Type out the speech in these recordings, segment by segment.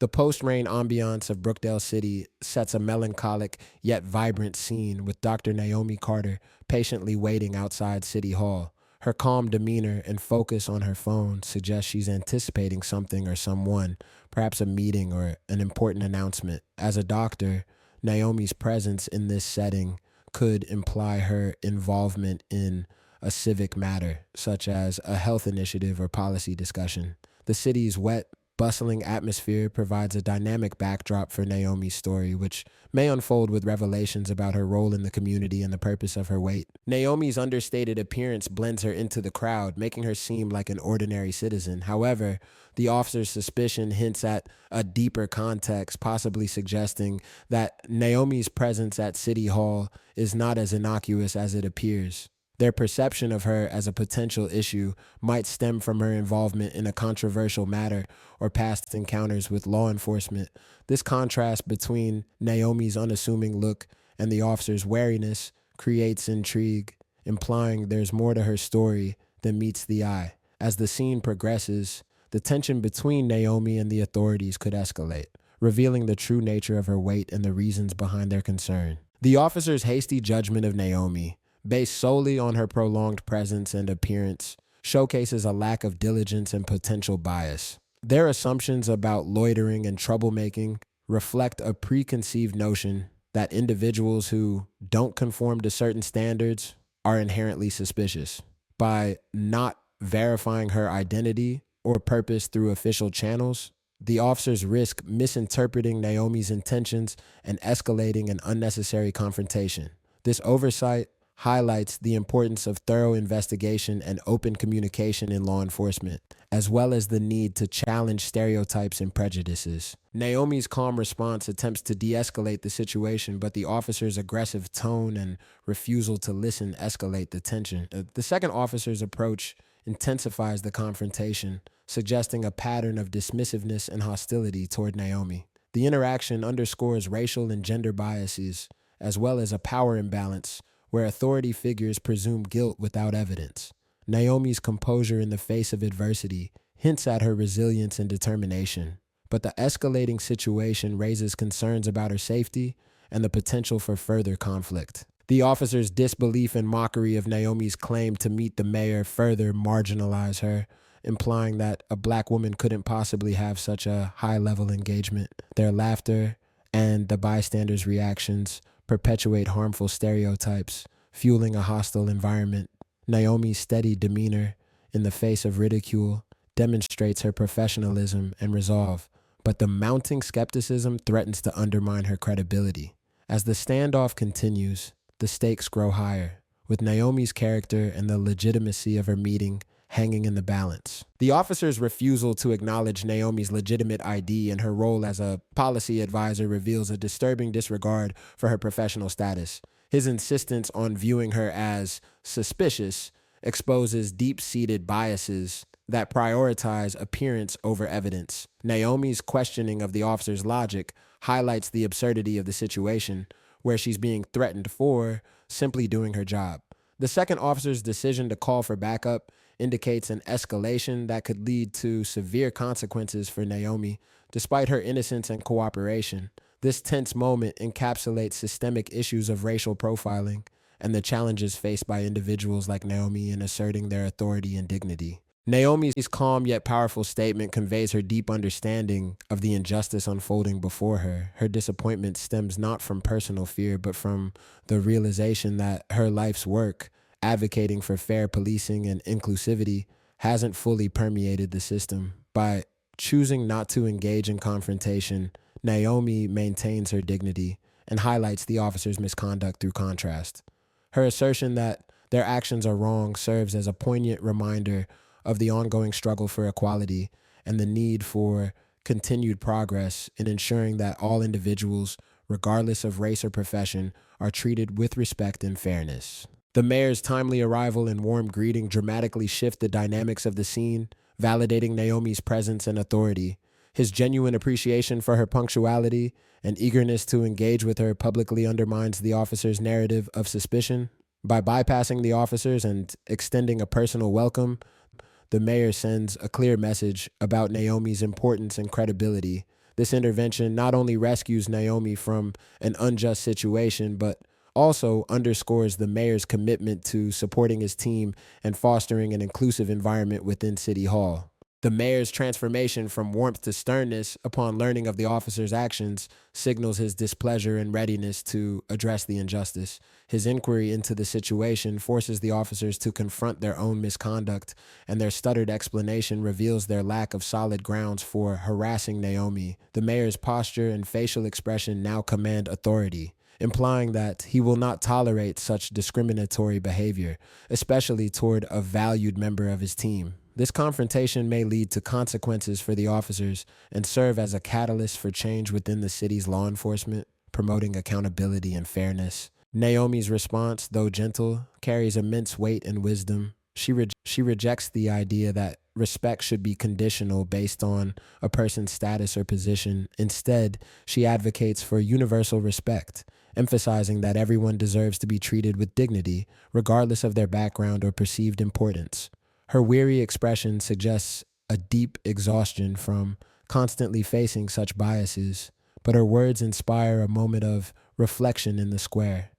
The post-rain ambiance of Brookdale City sets a melancholic yet vibrant scene with Dr. Naomi Carter patiently waiting outside City Hall. Her calm demeanor and focus on her phone suggest she's anticipating something or someone, perhaps a meeting or an important announcement. As a doctor, Naomi's presence in this setting could imply her involvement in a civic matter, such as a health initiative or policy discussion. The city's wet, bustling atmosphere provides a dynamic backdrop for Naomi's story, which may unfold with revelations about her role in the community and the purpose of her wait. Naomi's understated appearance blends her into the crowd, making her seem like an ordinary citizen. However, the officer's suspicion hints at a deeper context, possibly suggesting that Naomi's presence at City Hall is not as innocuous as it appears. Their perception of her as a potential issue might stem from her involvement in a controversial matter or past encounters with law enforcement. This contrast between Naomi's unassuming look and the officer's wariness creates intrigue, implying there's more to her story than meets the eye. As the scene progresses, the tension between Naomi and the authorities could escalate, revealing the true nature of her wait and the reasons behind their concern. The officer's hasty judgment of Naomi, based solely on her prolonged presence and appearance, showcases a lack of diligence and potential bias. Their assumptions about loitering and troublemaking reflect a preconceived notion that individuals who don't conform to certain standards are inherently suspicious. By not verifying her identity or purpose through official channels, the officers risk misinterpreting Naomi's intentions and escalating an unnecessary confrontation. This oversight highlights the importance of thorough investigation and open communication in law enforcement, as well as the need to challenge stereotypes and prejudices. Naomi's calm response attempts to de-escalate the situation, but the officer's aggressive tone and refusal to listen escalate the tension. The second officer's approach intensifies the confrontation, suggesting a pattern of dismissiveness and hostility toward Naomi. The interaction underscores racial and gender biases, as well as a power imbalance where authority figures presume guilt without evidence. Naomi's composure in the face of adversity hints at her resilience and determination, but the escalating situation raises concerns about her safety and the potential for further conflict. The officer's disbelief and mockery of Naomi's claim to meet the mayor further marginalize her, implying that a black woman couldn't possibly have such a high-level engagement. Their laughter and the bystanders' reactions perpetuate harmful stereotypes, fueling a hostile environment. Naomi's steady demeanor in the face of ridicule demonstrates her professionalism and resolve, but the mounting skepticism threatens to undermine her credibility. As the standoff continues, the stakes grow higher, with Naomi's character and the legitimacy of her meeting hanging in the balance. The officer's refusal to acknowledge Naomi's legitimate ID and her role as a policy advisor reveals a disturbing disregard for her professional status. His insistence on viewing her as suspicious exposes deep-seated biases that prioritize appearance over evidence. Naomi's questioning of the officer's logic highlights the absurdity of the situation, where she's being threatened for simply doing her job. The second officer's decision to call for backup indicates an escalation that could lead to severe consequences for Naomi, despite her innocence and cooperation. This tense moment encapsulates systemic issues of racial profiling and the challenges faced by individuals like Naomi in asserting their authority and dignity. Naomi's calm yet powerful statement conveys her deep understanding of the injustice unfolding before her. Her disappointment stems not from personal fear, but from the realization that her life's work, advocating for fair policing and inclusivity, hasn't fully permeated the system. By choosing not to engage in confrontation, Naomi maintains her dignity and highlights the officer's misconduct through contrast. Her assertion that their actions are wrong serves as a poignant reminder of the ongoing struggle for equality and the need for continued progress in ensuring that all individuals, regardless of race or profession, are treated with respect and fairness. The mayor's timely arrival and warm greeting dramatically shift the dynamics of the scene, validating Naomi's presence and authority. His genuine appreciation for her punctuality and eagerness to engage with her publicly undermines the officer's narrative of suspicion. By bypassing the officers and extending a personal welcome, the mayor sends a clear message about Naomi's importance and credibility. This intervention not only rescues Naomi from an unjust situation, but also underscores the mayor's commitment to supporting his team and fostering an inclusive environment within City Hall. The mayor's transformation from warmth to sternness upon learning of the officer's actions signals his displeasure and readiness to address the injustice. His inquiry into the situation forces the officers to confront their own misconduct, and their stuttered explanation reveals their lack of solid grounds for harassing Naomi. The mayor's posture and facial expression now command authority, implying that he will not tolerate such discriminatory behavior, especially toward a valued member of his team. This confrontation may lead to consequences for the officers and serve as a catalyst for change within the city's law enforcement, promoting accountability and fairness. Naomi's response, though gentle, carries immense weight and wisdom. She rejects the idea that respect should be conditional based on a person's status or position. Instead, she advocates for universal respect, emphasizing that everyone deserves to be treated with dignity, regardless of their background or perceived importance. Her weary expression suggests a deep exhaustion from constantly facing such biases, but her words inspire a moment of reflection in the square.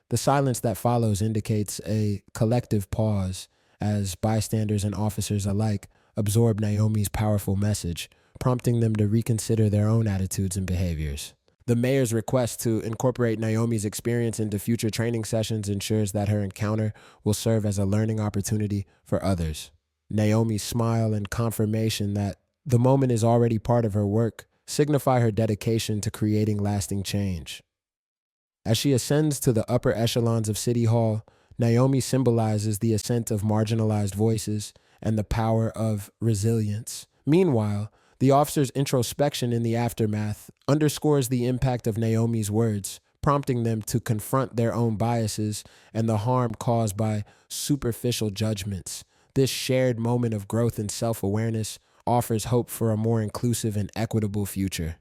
The silence that follows indicates a collective pause as bystanders and officers alike absorb Naomi's powerful message, prompting them to reconsider their own attitudes and behaviors. The mayor's request to incorporate Naomi's experience into future training sessions ensures that her encounter will serve as a learning opportunity for others. Naomi's smile and confirmation that the moment is already part of her work signify her dedication to creating lasting change. As she ascends to the upper echelons of City Hall, Naomi symbolizes the ascent of marginalized voices and the power of resilience. Meanwhile, the officer's introspection in the aftermath underscores the impact of Naomi's words, prompting them to confront their own biases and the harm caused by superficial judgments. This shared moment of growth and self-awareness offers hope for a more inclusive and equitable future.